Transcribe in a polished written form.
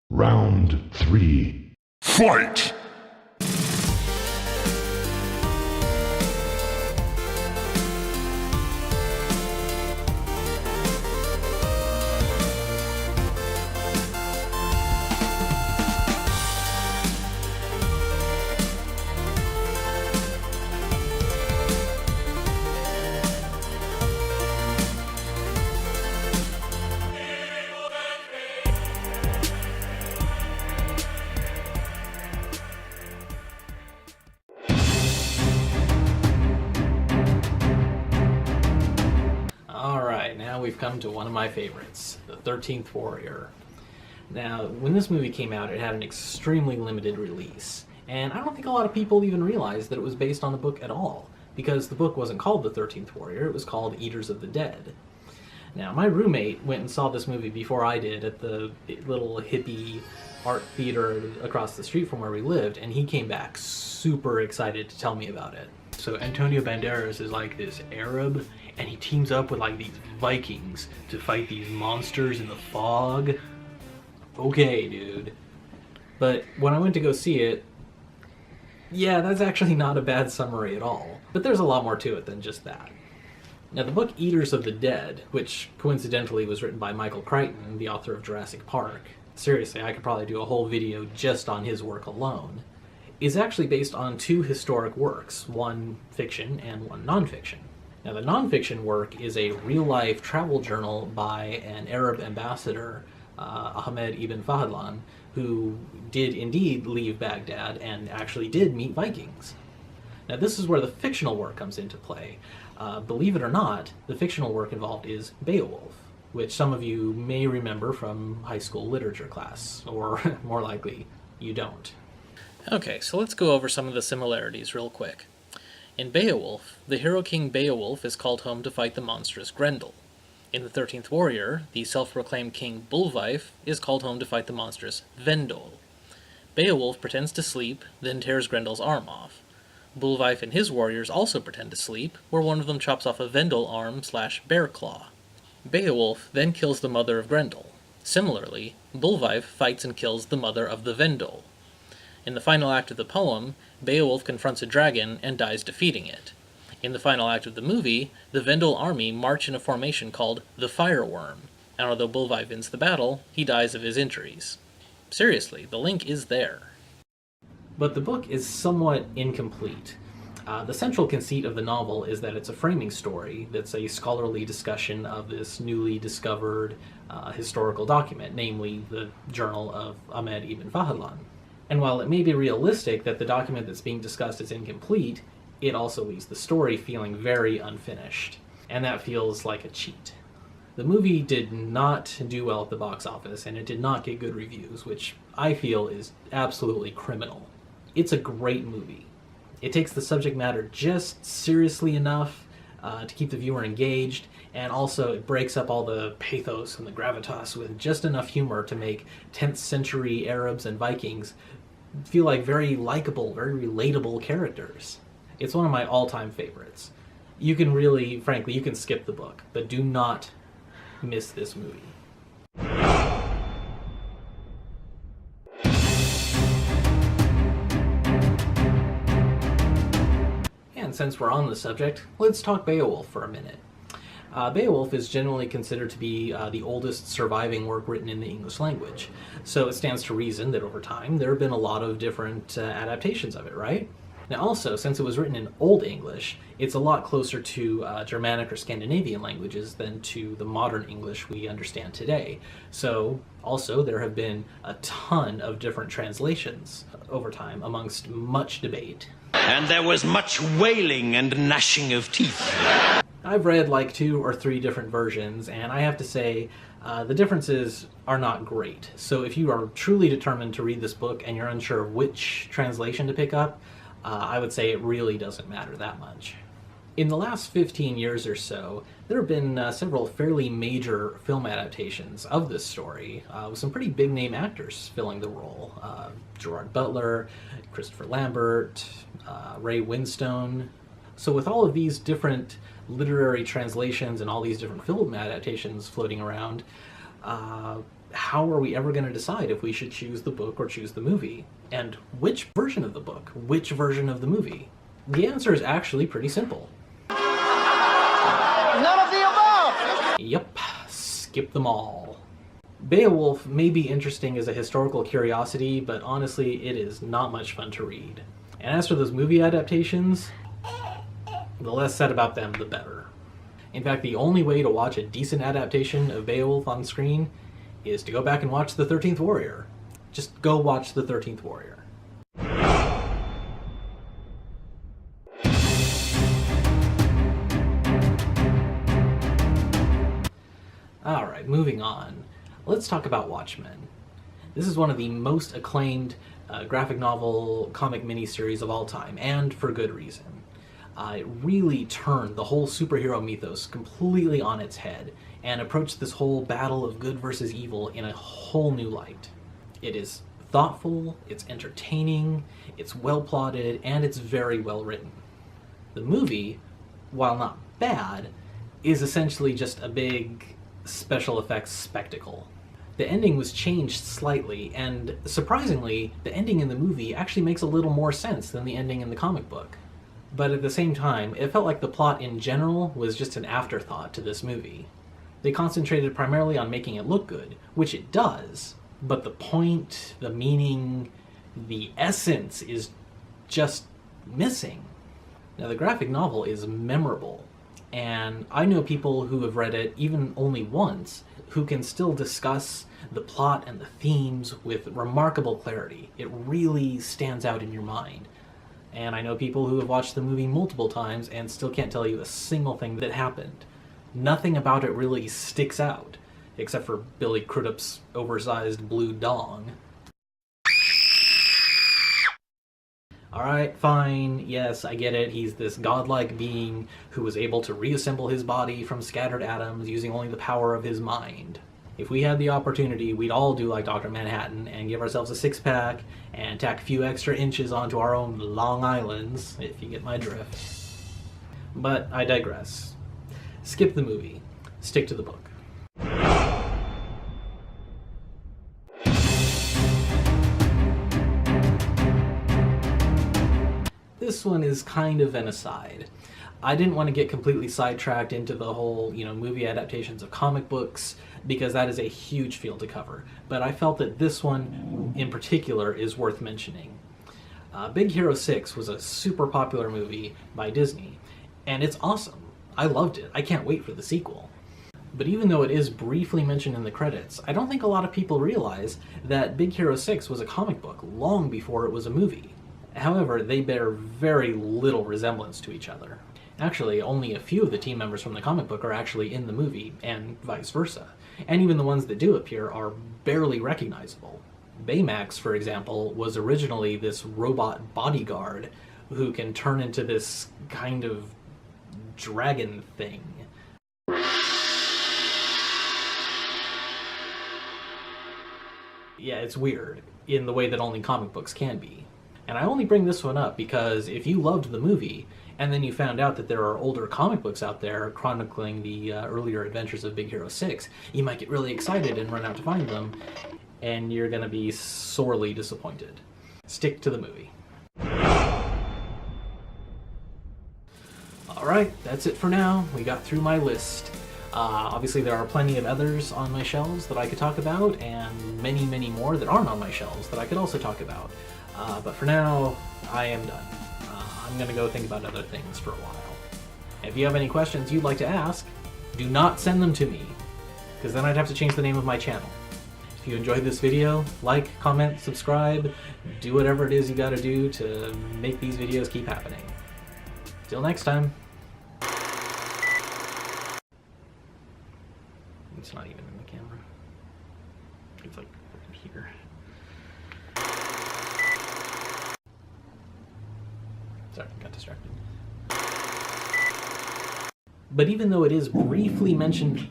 Round 3. Fight! We've come to one of my favorites, The 13th Warrior. Now, when this movie came out, it had an extremely limited release, and I don't think a lot of people even realized that it was based on the book at all, because the book wasn't called The 13th Warrior, it was called Eaters of the Dead. Now, my roommate went and saw this movie before I did at the little hippie art theater across the street from where we lived, and he came back super excited to tell me about it. So Antonio Banderas is like this Arab, and he teams up with like these Vikings to fight these monsters in the fog. Okay, dude. But when I went to go see it, yeah, that's actually not a bad summary at all. But there's a lot more to it than just that. Now, the book Eaters of the Dead, which coincidentally was written by Michael Crichton, the author of Jurassic Park, seriously, I could probably do a whole video just on his work alone, is actually based on two historic works, one fiction and one nonfiction. Now, the nonfiction work is a real-life travel journal by an Arab ambassador, Ahmed ibn Fahlan, who did indeed leave Baghdad and actually did meet Vikings. Now, this is where the fictional work comes into play. Believe it or not, the fictional work involved is Beowulf, which some of you may remember from high school literature class, or more likely, you don't. Okay, so let's go over some of the similarities real quick. In Beowulf, the hero king Beowulf is called home to fight the monstrous Grendel. In the 13th Warrior, the self-proclaimed king Beowulf is called home to fight the monstrous Vendel. Beowulf pretends to sleep, then tears Grendel's arm off. Beowulf and his warriors also pretend to sleep, where one of them chops off a Vendel arm / bear claw. Beowulf then kills the mother of Grendel. Similarly, Beowulf fights and kills the mother of the Vendel. In the final act of the poem, Beowulf confronts a dragon and dies defeating it. In the final act of the movie, the Vendel army march in a formation called the Fireworm, and although Beowulf wins the battle, he dies of his injuries. Seriously, the link is there. But the book is somewhat incomplete. The central conceit of the novel is that it's a framing story that's a scholarly discussion of this newly discovered historical document, namely the journal of Ahmed ibn Fahlan. And while it may be realistic that the document that's being discussed is incomplete, it also leaves the story feeling very unfinished. And that feels like a cheat. The movie did not do well at the box office, and it did not get good reviews, which I feel is absolutely criminal. It's a great movie. It takes the subject matter just seriously enough to keep the viewer engaged, and also it breaks up all the pathos and the gravitas with just enough humor to make 10th century Arabs and Vikings feel like very likable, very relatable characters. It's one of my all-time favorites. You can really, frankly, you can skip the book, but do not miss this movie. And since we're on the subject, let's talk Beowulf for a minute. Beowulf is generally considered to be the oldest surviving work written in the English language, so it stands to reason that over time there have been a lot of different adaptations of it, right? Now also, since it was written in Old English, it's a lot closer to Germanic or Scandinavian languages than to the modern English we understand today. So also there have been a ton of different translations over time amongst much debate. And there was much wailing and gnashing of teeth. I've read like 2 or 3 different versions, and I have to say the differences are not great. So if you are truly determined to read this book and you're unsure of which translation to pick up, I would say it really doesn't matter that much. In the last 15 years or so, there have been several fairly major film adaptations of this story, with some pretty big-name actors filling the role. Gerard Butler, Christopher Lambert, Ray Winstone. So with all of these different literary translations and all these different film adaptations floating around, how are we ever going to decide if we should choose the book or choose the movie? And which version of the book? Which version of the movie? The answer is actually pretty simple. None of the above! Yep, skip them all. Beowulf may be interesting as a historical curiosity, but honestly, it is not much fun to read. And as for those movie adaptations, the less said about them, the better. In fact, the only way to watch a decent adaptation of Beowulf on screen is to go back and watch The 13th Warrior. Just go watch The 13th Warrior. Alright, moving on. Let's talk about Watchmen. This is one of the most acclaimed graphic novel comic miniseries of all time, and for good reason. It really turned the whole superhero mythos completely on its head and approached this whole battle of good versus evil in a whole new light. It is thoughtful, it's entertaining, it's well plotted, and it's very well written. The movie, while not bad, is essentially just a big special effects spectacle. The ending was changed slightly, and surprisingly, the ending in the movie actually makes a little more sense than the ending in the comic book. But at the same time, it felt like the plot in general was just an afterthought to this movie. They concentrated primarily on making it look good, which it does, but the point, the meaning, the essence is just missing. Now, the graphic novel is memorable, and I know people who have read it even only once who can still discuss the plot and the themes with remarkable clarity. It really stands out in your mind. And I know people who have watched the movie multiple times and still can't tell you a single thing that happened. Nothing about it really sticks out, except for Billy Crudup's oversized blue dong. Alright, fine, yes, I get it. He's this godlike being who was able to reassemble his body from scattered atoms using only the power of his mind. If we had the opportunity, we'd all do like Dr. Manhattan and give ourselves a six-pack and tack a few extra inches onto our own Long Islands, if you get my drift. But I digress. Skip the movie. Stick to the book. This one is kind of an aside. I didn't want to get completely sidetracked into the whole, movie adaptations of comic books, because that is a huge field to cover. But I felt that this one, in particular, is worth mentioning. Big Hero 6 was a super popular movie by Disney, and it's awesome. I loved it. I can't wait for the sequel. But even though it is briefly mentioned in the credits, I don't think a lot of people realize that Big Hero 6 was a comic book long before it was a movie. However, they bear very little resemblance to each other. Actually, only a few of the team members from the comic book are actually in the movie, and vice versa. And even the ones that do appear are barely recognizable. Baymax, for example, was originally this robot bodyguard who can turn into this kind of dragon thing. Yeah, it's weird, in the way that only comic books can be. And I only bring this one up because if you loved the movie, and then you found out that there are older comic books out there chronicling the earlier adventures of Big Hero 6, you might get really excited and run out to find them, and you're going to be sorely disappointed. Stick to the movie. Alright, that's it for now. We got through my list. Obviously there are plenty of others on my shelves that I could talk about, and many, many more that aren't on my shelves that I could also talk about. But for now, I am done. I'm going to go think about other things for a while. If you have any questions you'd like to ask, do not send them to me, because then I'd have to change the name of my channel. If you enjoyed this video, like, comment, subscribe, do whatever it is you gotta do to make these videos keep happening. Till next time. It's not even in the camera. It's like here. Sorry, got distracted. But even though it is briefly mentioned